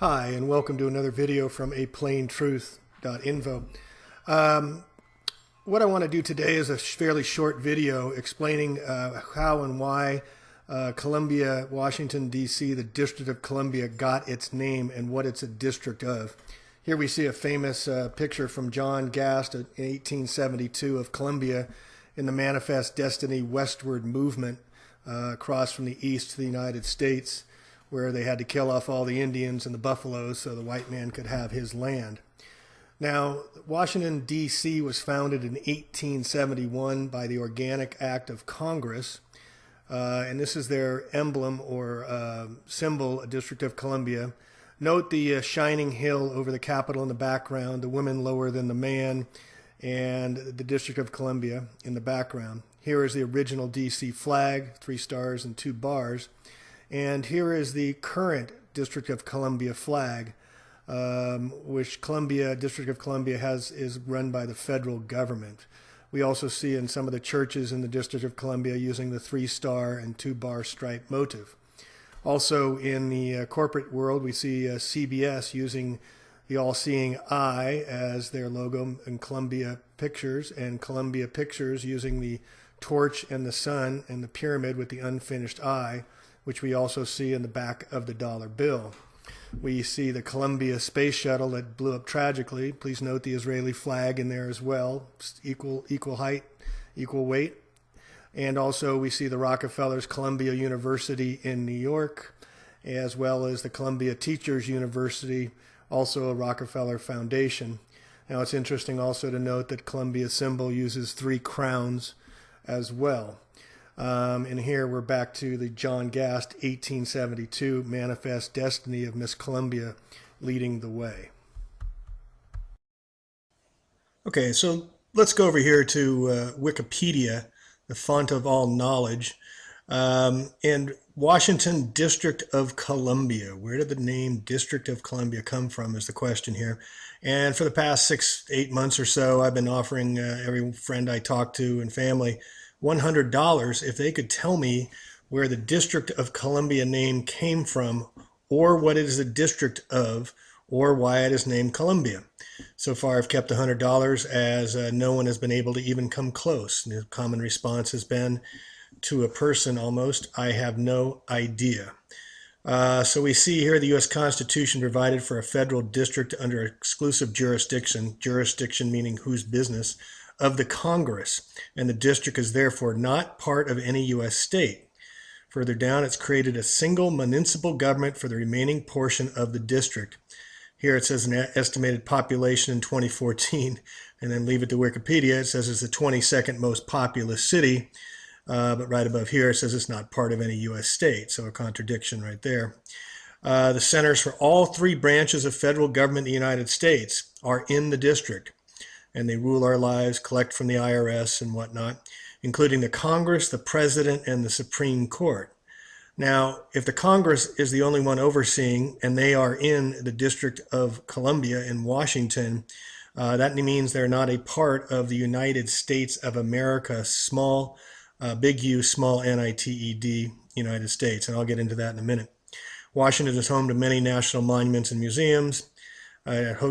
Hi, and welcome to another video from aplaintruth.info. What I want to do today is a fairly short video explaining how and why Columbia, Washington, D.C., the District of Columbia, got its name and what it's a district of. Here we see a famous picture from John Gast in 1872 of Columbia in the Manifest Destiny westward movement across from the east to the United States, where they had to kill off all the Indians and the buffaloes so the white man could have his land. Now, Washington, D.C. was founded in 1871 by the Organic Act of Congress, and this is their emblem or symbol, District of Columbia. Note the shining hill over the Capitol in the background, the women lower than the man, and the District of Columbia in the background. Here is the original D.C. flag, 3 stars and 2 bars. And here is the current District of Columbia flag, which District of Columbia is run by the federal government. We also see in some of the churches in the District of Columbia using the 3-star and 2-bar stripe motif. Also in the corporate world, we see CBS using the all-seeing eye as their logo, and Columbia Pictures, and Columbia Pictures using the torch and the sun and the pyramid with the unfinished eye, which we also see in the back of the dollar bill. We see the Columbia space shuttle that blew up tragically. Please note the Israeli flag in there as well, equal height, equal weight. And also we see the Rockefellers Columbia University in New York, as well as the Columbia Teachers University, also a Rockefeller Foundation. Now it's interesting also to note that Columbia's symbol uses 3 crowns as well. And here we're back to the John Gast 1872 Manifest Destiny of Miss Columbia leading the way. Okay, so let's go over here to Wikipedia, the font of all knowledge. And Washington, District of Columbia. Where did the name District of Columbia come from is the question here. And for the past 6-8 months or so, I've been offering every friend I talk to and family $100 if they could tell me where the District of Columbia name came from, or what it is a district of, or why it is named Columbia. So far I've kept $100 as no one has been able to even come close. The common response has been, to a person almost, I have no idea. So we see here the U.S. Constitution provided for a federal district under exclusive jurisdiction meaning whose business, of the Congress, and the district is therefore not part of any U.S. state. Further down, it's created a single municipal government for the remaining portion of the district. Here it says an estimated population in 2014, and then leave it to Wikipedia. It says it's the 22nd most populous city, but right above here it says it's not part of any U.S. state, so a contradiction right there. The centers for all 3 branches of federal government in the United States are in the district, and they rule our lives, collect from the IRS and whatnot, including the Congress, the President, and the Supreme Court. Now, if the Congress is the only one overseeing, and they are in the District of Columbia in Washington, that means they're not a part of the United States of America, small, big U, small N-I-T-E-D, United States, and I'll get into that in a minute. Washington is home to many national monuments and museums.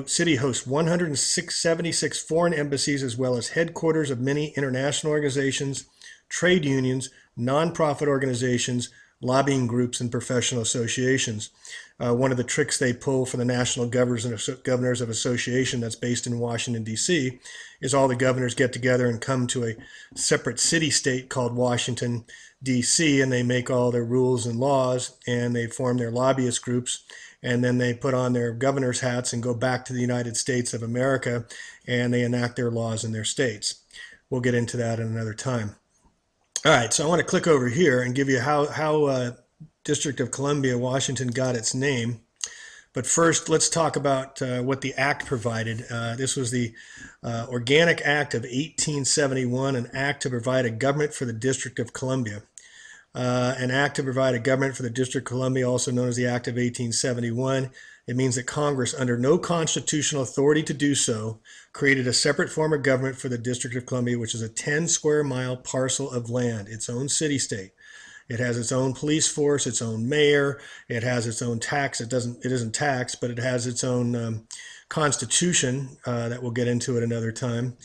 City hosts 176 foreign embassies, as well as headquarters of many international organizations, trade unions, nonprofit organizations, lobbying groups, and professional associations. One of the tricks they pull for the National Governors of Association that's based in Washington, D.C., is all the governors get together and come to a separate city-state called Washington, D.C., and they make all their rules and laws, and they form their lobbyist groups, and then they put on their governor's hats and go back to the United States of America, and they enact their laws in their states. We'll get into that in another time. All right, so I want to click over here and give you how District of Columbia, Washington got its name. But first, let's talk about what the act provided. This was the Organic Act of 1871, an act to provide a government for the District of Columbia. An act to provide a government for the District of Columbia, also known as the Act of 1871. It means that Congress, under no constitutional authority to do so, created a separate form of government for the District of Columbia, which is a 10 square mile parcel of land, its own city-state. It has its own police force, its own mayor. It has its own tax. It isn't taxed, but it has its own constitution that we'll get into at another time.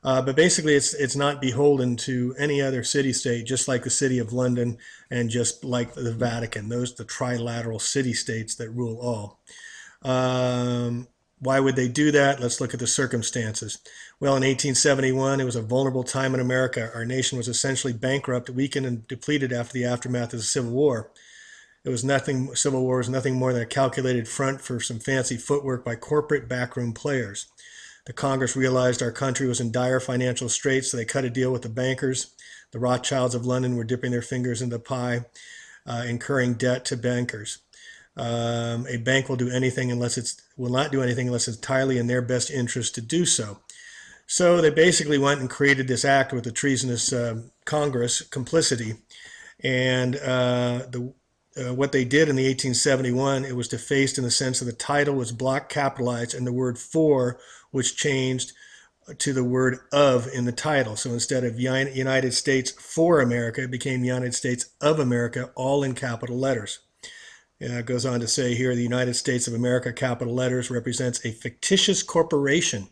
But basically, it's not beholden to any other city-state, just like the City of London and just like the Vatican. Those are the trilateral city-states that rule all. Why would they do that? Let's look at the circumstances. Well, in 1871, it was a vulnerable time in America. Our nation was essentially bankrupt, weakened, and depleted after the aftermath of the Civil War. Civil War was nothing more than a calculated front for some fancy footwork by corporate backroom players. The Congress realized our country was in dire financial straits, so they cut a deal with the bankers. The Rothschilds of London were dipping their fingers in the pie, incurring debt to bankers. A bank will not do anything unless it's entirely in their best interest to do so. So they basically went and created this act with the treasonous Congress complicity, and what they did in the 1871, it was defaced in the sense that the title was block capitalized and the word for was changed to the word of in the title. So instead of United States for America, it became United States of America, all in capital letters. It goes on to say here, the United States of America, capital letters, represents a fictitious corporation.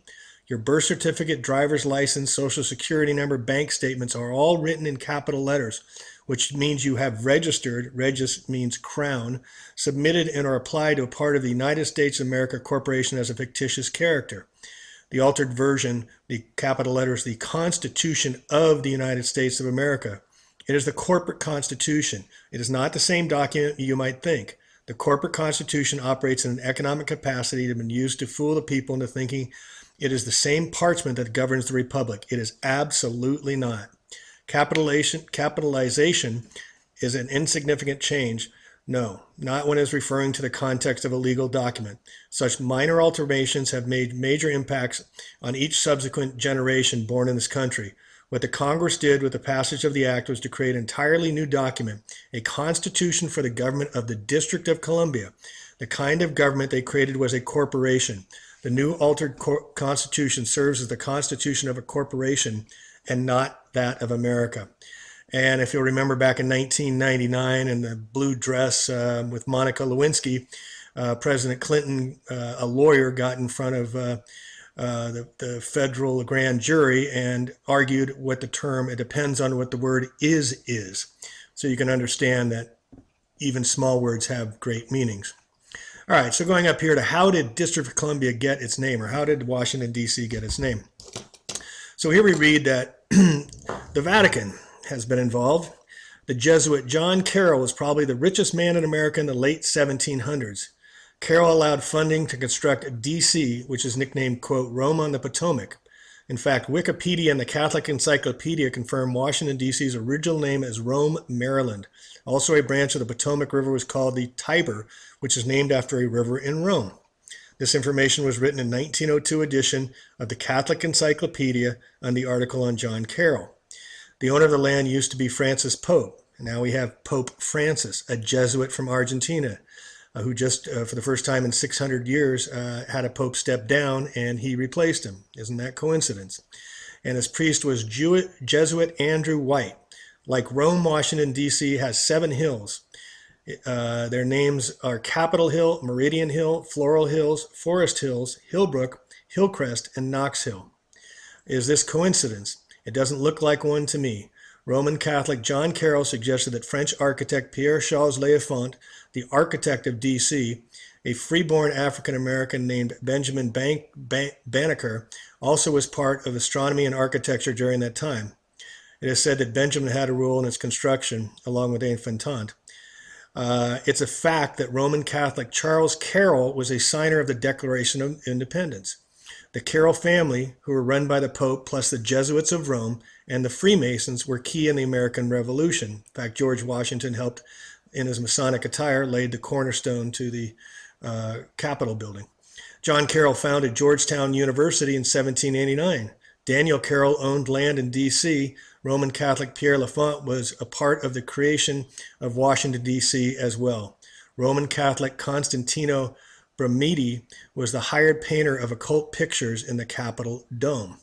Your birth certificate, driver's license, social security number, bank statements are all written in capital letters, which means you have registered, regis means crown, submitted and or applied to a part of the United States of America Corporation as a fictitious character. The altered version, the capital letters, the Constitution of the United States of America. It is the corporate constitution. It is not the same document you might think. The corporate constitution operates in an economic capacity that has been used to fool the people into thinking it is the same parchment that governs the republic. It is absolutely not. Capitalization is an insignificant change. No, not when it's referring to the context of a legal document. Such minor alterations have made major impacts on each subsequent generation born in this country. What the Congress did with the passage of the act was to create an entirely new document, a constitution for the government of the District of Columbia. The kind of government they created was a corporation. The new altered constitution serves as the constitution of a corporation and not that of America. And if you'll remember back in 1999 in the blue dress with Monica Lewinsky, President Clinton, a lawyer, got in front of the federal grand jury and argued what the term, it depends on what the word is. So you can understand that even small words have great meanings. All right, so going up here to how did District of Columbia get its name, or how did Washington, D.C. get its name? So here we read that the Vatican has been involved. The Jesuit John Carroll was probably the richest man in America in the late 1700s. Carroll allowed funding to construct D.C., which is nicknamed, quote, Rome on the Potomac. In fact, Wikipedia and the Catholic Encyclopedia confirm Washington, D.C.'s original name as Rome, Maryland. Also, a branch of the Potomac River was called the Tiber, which is named after a river in Rome. This information was written in 1902 edition of the Catholic Encyclopedia on the article on John Carroll. The owner of the land used to be Francis Pope. And now we have Pope Francis, a Jesuit from Argentina, who just, for the first time in 600 years, had a pope step down and he replaced him. Isn't that coincidence? And his priest was Jesuit Andrew White. Like Rome, Washington, D.C. has 7 hills. Their names are Capitol Hill, Meridian Hill, Floral Hills, Forest Hills, Hillbrook, Hillcrest, and Knox Hill. Is this coincidence? It doesn't look like one to me. Roman Catholic John Carroll suggested that French architect Pierre-Charles L'Enfant, the architect of D.C., a freeborn African-American named Benjamin Banneker, also was part of astronomy and architecture during that time. It is said that Benjamin had a role in its construction, along with L'Enfant. It's a fact that Roman Catholic Charles Carroll was a signer of the Declaration of Independence. The Carroll family, who were run by the Pope, plus the Jesuits of Rome and the Freemasons, were key in the American Revolution. In fact, George Washington helped, in his Masonic attire, laid the cornerstone to the Capitol building. John Carroll founded Georgetown University in 1789. Daniel Carroll owned land in D.C. Roman Catholic Pierre L'Enfant was a part of the creation of Washington, D.C. as well. Roman Catholic Constantino Brumidi was the hired painter of occult pictures in the Capitol dome.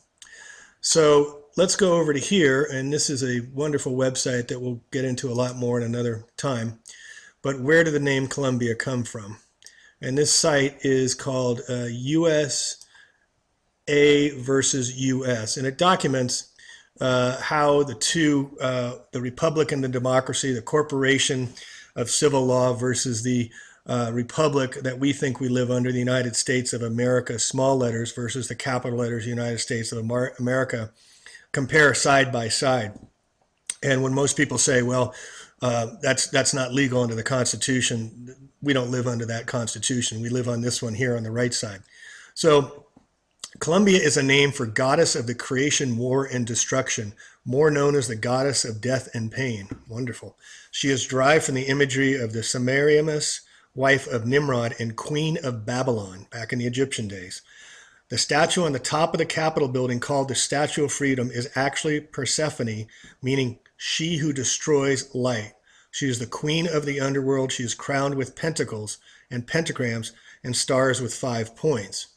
So let's go over to here, and this is a wonderful website that we'll get into a lot more in another time. But where did the name Columbia come from? And this site is called USA versus US, and it documents how the two, the republic and the democracy, the corporation of civil law versus the republic that we think we live under, the United States of America, small letters, versus the capital letters, United States of America, compare side by side. And when most people say, well, that's not legal under the Constitution, we don't live under that Constitution. We live on this one here on the right side. So Columbia is a name for goddess of the creation, war, and destruction, more known as the goddess of death and pain. Wonderful. She is derived from the imagery of the Semiramis, wife of Nimrod and queen of Babylon, back in the Egyptian days. The statue on the top of the Capitol building, called the Statue of Freedom, is actually Persephone, meaning she who destroys light. She is the queen of the underworld. She is crowned with pentacles and pentagrams and stars with 5 points.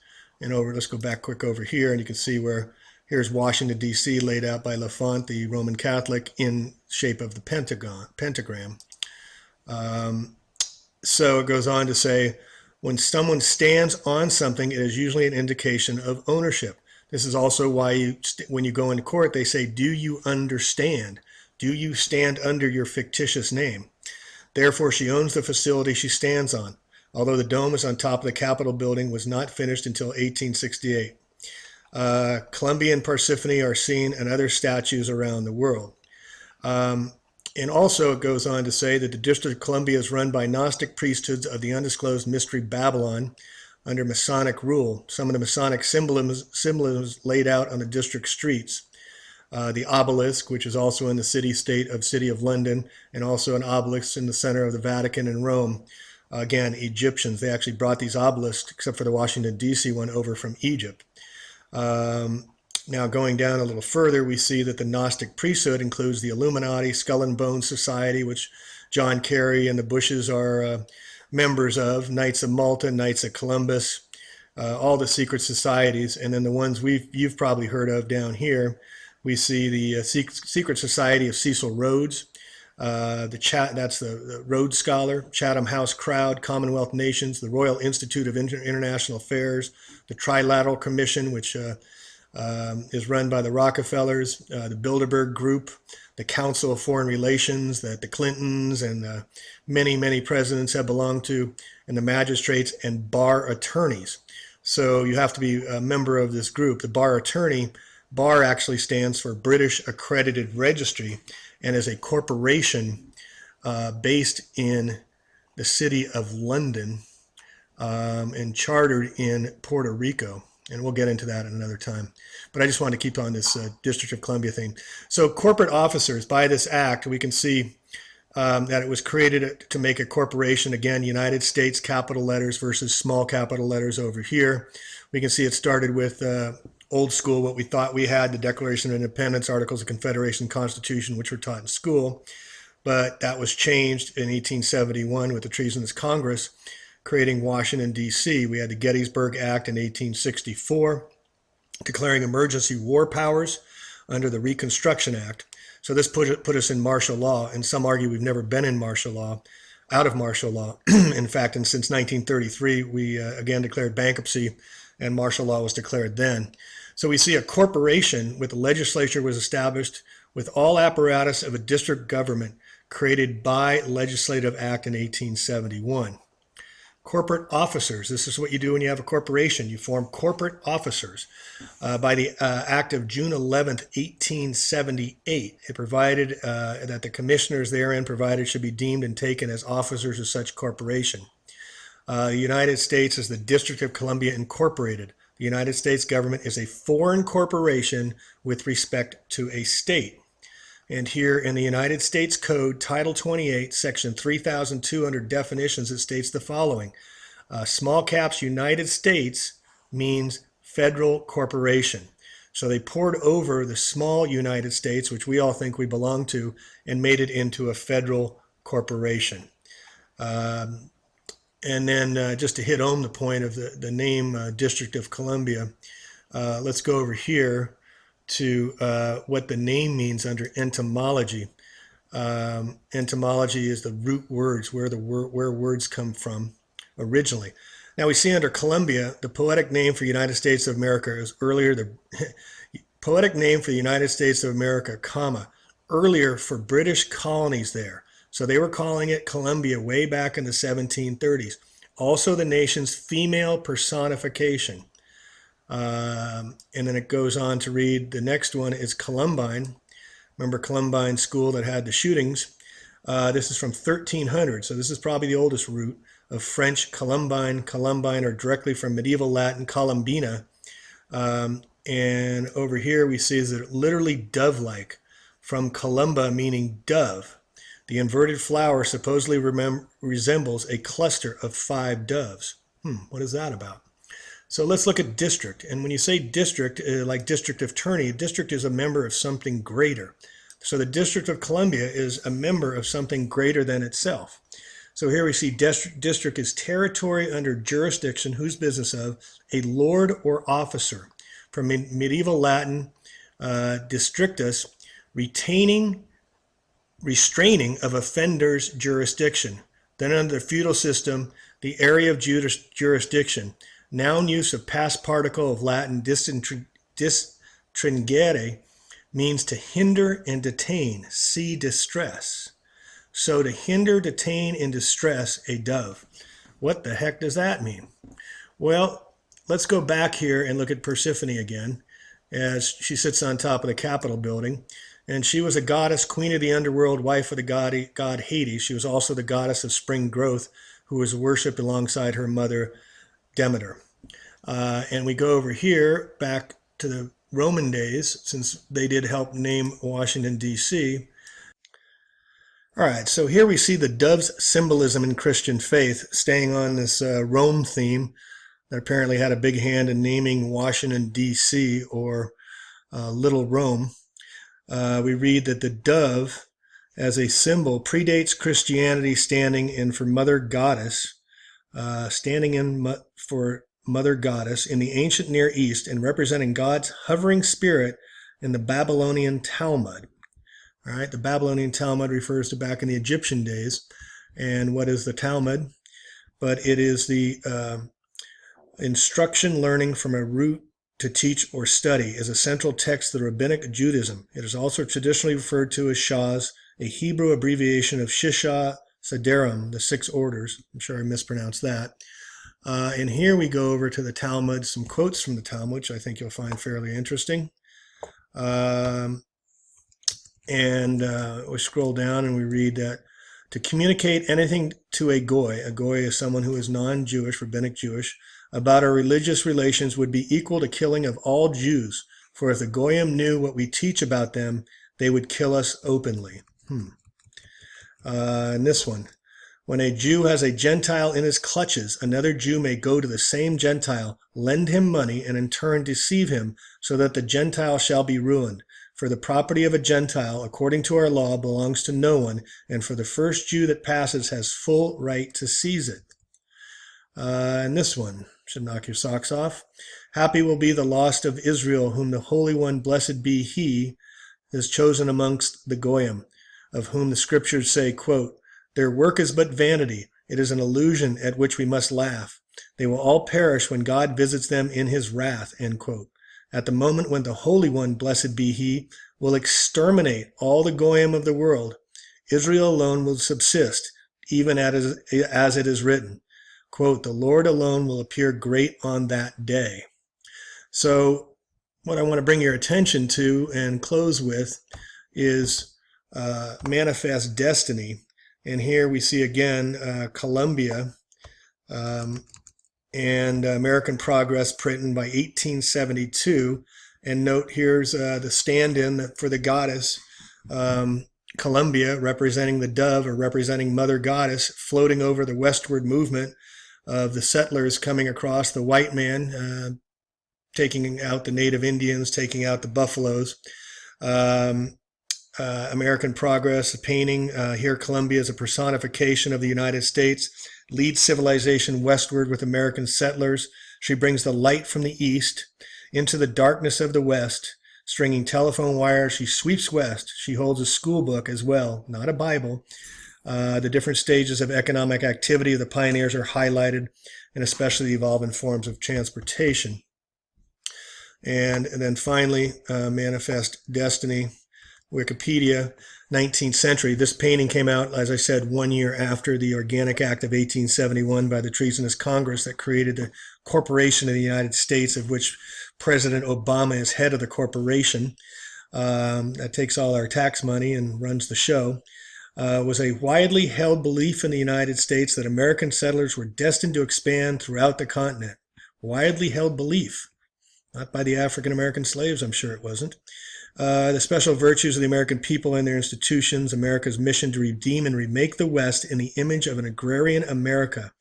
And let's go back quick over here, and you can see where here's Washington, D.C., laid out by Lafont, the Roman Catholic, in shape of the pentagram. So it goes on to say, when someone stands on something, it is usually an indication of ownership. This is also why when you go into court, they say, do you understand? Do you stand under your fictitious name? Therefore, she owns the facility she stands on, although the dome is on top of the Capitol building, was not finished until 1868. Columbia and Persephone are seen in other statues around the world. And also it goes on to say that the District of Columbia is run by Gnostic priesthoods of the undisclosed mystery Babylon under Masonic rule. Some of the Masonic symbolisms laid out on the district streets. The obelisk, which is also in the city-state of City of London, and also an obelisk in the center of the Vatican in Rome. Again, Egyptians, they actually brought these obelisks, except for the Washington, D.C. one, over from Egypt. Now going down a little further, we see that the Gnostic priesthood includes the Illuminati, Skull and Bones Society, which John Kerry and the Bushes are members of, Knights of Malta, Knights of Columbus, all the secret societies. And then the ones you've probably heard of down here, we see the Secret Society of Cecil Rhodes, that's the Rhodes Scholar, Chatham House Crowd, Commonwealth Nations, the Royal Institute of International Affairs, the Trilateral Commission, which is run by the Rockefellers, the Bilderberg Group, the Council of Foreign Relations that the Clintons and many, many presidents have belonged to, and the magistrates and bar attorneys. So you have to be a member of this group. The bar attorney, bar actually stands for British Accredited Registry, and is a corporation based in the city of London and chartered in Puerto Rico. And we'll get into that at another time. But I just want to keep on this District of Columbia thing. So corporate officers, by this act, we can see that it was created to make a corporation. Again, United States capital letters versus small capital letters over here. We can see it started with old school, what we thought we had, the Declaration of Independence, Articles of Confederation, Constitution, which were taught in school. But that was changed in 1871 with the Treasonous Congress, creating Washington, D.C. We had the Gettysburg Act in 1864, declaring emergency war powers under the Reconstruction Act. So this put us in martial law, and some argue we've never been in martial law, out of martial law. In fact, and since 1933, we again declared bankruptcy, and martial law was declared then. So we see a corporation with the legislature was established with all apparatus of a district government created by Legislative Act in 1871. Corporate officers. This is what you do when you have a corporation. You form corporate officers. By the Act of June 11th, 1878, it provided that the commissioners therein provided should be deemed and taken as officers of such corporation. The United States is the District of Columbia Incorporated. The United States government is a foreign corporation with respect to a state. And here in the United States Code, Title 28, Section 3200 definitions, it states the following. Small caps United States means federal corporation. So they poured over the small United States, which we all think we belong to, and made it into a federal corporation. And then just to hit home the point of the name District of Columbia, let's go over here to what the name means under entomology. Entomology is the root words, where words come from originally. Now we see under Columbia, the poetic name for United States of America is earlier the poetic name for the United States of America, comma, earlier for British colonies there. So they were calling it Columbia way back in the 1730s. Also the nation's female personification. And then it goes on to read, the next one is Columbine. Remember Columbine school that had the shootings? This is from 1300, so this is probably the oldest root of French Columbine. Columbine, or directly from medieval Latin Columbina. And over here we see that it literally dove-like, from columba meaning dove. The inverted flower supposedly resembles a cluster of 5 doves. What is that about? So let's look at district. And when you say district, like district attorney, a district is a member of something greater. So the District of Columbia is a member of something greater than itself. So here we see district is territory under jurisdiction, whose business of, a lord or officer. From medieval Latin, districtus, restraining of offender's jurisdiction. Then under the feudal system, the area of jurisdiction. Noun use of past particle of Latin distringere means to hinder and detain. See distress. So to hinder, detain, and distress a dove. What the heck does that mean? Well, let's go back here and look at Persephone again, as she sits on top of the Capitol building. And she was a goddess, queen of the underworld, wife of the god Hades. She was also the goddess of spring growth, who was worshipped alongside her mother Demeter. And we go over here back to the Roman days, since they did help name Washington, D.C. All right, so here we see the dove's symbolism in Christian faith, staying on this Rome theme that apparently had a big hand in naming Washington, D.C., or Little Rome. We read that the dove, as a symbol, predates Christianity, standing in for Mother Goddess, for Mother Goddess in the ancient Near East, and representing God's hovering spirit in the Babylonian Talmud. All right, the Babylonian Talmud refers to back in the Egyptian days. And what is the Talmud? But it is the instruction learning from a root to teach or study, is a central text of the Rabbinic Judaism. It is also traditionally referred to as Shas, a Hebrew abbreviation of Shisha Sederim, the 6 orders. I'm sure I mispronounced that. And here we go over to the Talmud, some quotes from the Talmud, which I think you'll find fairly interesting. We scroll down and we read that to communicate anything to a goy is someone who is non-Jewish, rabbinic Jewish, about our religious relations would be equal to killing of all Jews. For if the goyim knew what we teach about them, they would kill us openly. And this one. When a Jew has a Gentile in his clutches, another Jew may go to the same Gentile, lend him money, and in turn deceive him, so that the Gentile shall be ruined. For the property of a Gentile, according to our law, belongs to no one, and for the first Jew that passes has full right to seize it. And this one should knock your socks off. Happy will be the lost of Israel, whom the Holy One, blessed be He, is chosen amongst the Goyim, of whom the Scriptures say, quote, their work is but vanity. It is an illusion at which we must laugh. They will all perish when God visits them in His wrath, end quote. At the moment when the Holy One, blessed be He, will exterminate all the Goyim of the world, Israel alone will subsist, even as it is written. Quote, the Lord alone will appear great on that day. So what I want to bring your attention to and close with is manifest destiny. And here we see again Columbia and American Progress printed by 1872. And note here's the stand-in for the goddess, Columbia, representing the dove, or representing Mother Goddess, floating over the westward movement of the settlers coming across, the white man taking out the native Indians, taking out the buffaloes. American Progress, a painting. Here Columbia is a personification of the United States, leads civilization westward with American settlers. She brings the light from the east into the darkness of the west, stringing telephone wires. She sweeps west. She holds a school book as well, not a Bible. The different stages of economic activity of the pioneers are highlighted, and especially the evolving forms of transportation. And then finally, Manifest Destiny, Wikipedia, 19th century. This painting came out, as I said, 1 year after the Organic Act of 1871 by the treasonous Congress that created the Corporation of the United States, of which President Obama is head of the corporation. That takes all our tax money and runs the show. Was a widely held belief in the United States that American settlers were destined to expand throughout the continent. Widely held belief. Not by the African American slaves, I'm sure it wasn't. The special virtues of the American people and their institutions, America's mission to redeem and remake the West in the image of an agrarian America,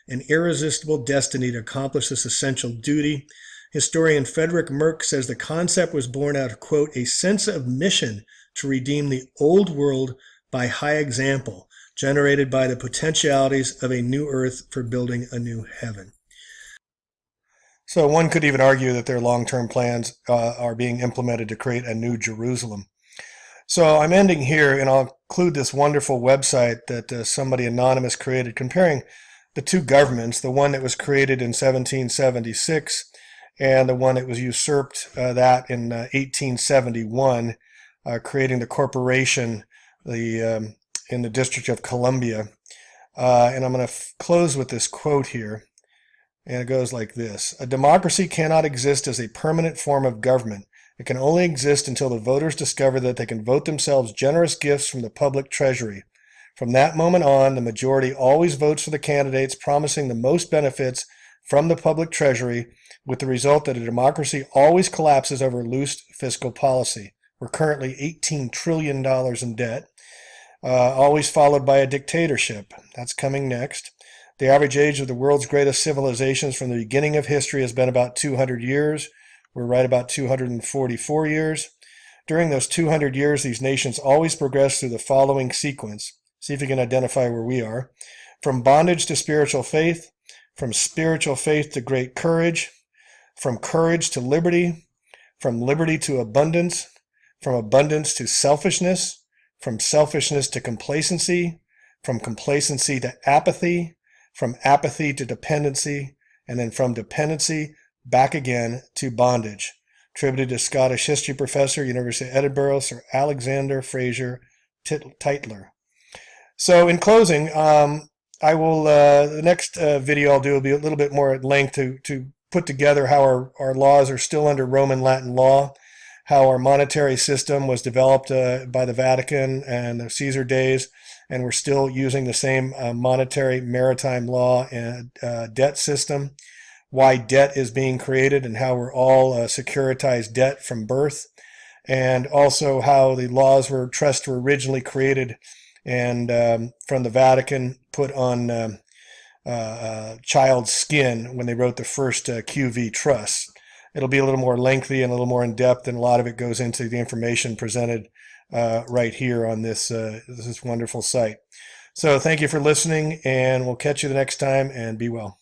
an irresistible destiny to accomplish this essential duty. Historian Frederick Merck says the concept was born out of, quote, a sense of mission to redeem the old world by high example, generated by the potentialities of a new earth for building a new heaven. So one could even argue that their long-term plans are being implemented to create a new Jerusalem. So I'm ending here, and I'll include this wonderful website that somebody anonymous created comparing the two governments, the one that was created in 1776 and the one that was usurped that in 1871, creating the corporation in the District of Columbia. And I'm going to close with this quote here. And it goes like this. A democracy cannot exist as a permanent form of government. It can only exist until the voters discover that they can vote themselves generous gifts from the public treasury. From that moment on, the majority always votes for the candidates promising the most benefits from the public treasury, with the result that a democracy always collapses over loose fiscal policy. We're currently $18 trillion in debt, always followed by a dictatorship. That's coming next. The average age of the world's greatest civilizations from the beginning of history has been about 200 years. We're right about 244 years. During those 200 years, these nations always progress through the following sequence. See if you can identify where we are. From bondage to spiritual faith, from spiritual faith to great courage, from courage to liberty, from liberty to abundance, from abundance to selfishness, from selfishness to complacency, from complacency to apathy, from apathy to dependency, and then from dependency back again to bondage. Attributed to Scottish history professor, University of Edinburgh, Sir Alexander Fraser Tytler. So in closing, I will, the next video I'll do will be a little bit more at length to put together how our laws are still under Roman Latin law, how our monetary system was developed by the Vatican and the Caesar days, and we're still using the same monetary maritime law and debt system, why debt is being created and how we're all securitized debt from birth, and also how the laws trusts were originally created and from the Vatican put on child's skin when they wrote the first QV trusts. It'll be a little more lengthy and a little more in depth, and a lot of it goes into the information presented right here on this wonderful site. So thank you for listening, and we'll catch you the next time, and be well.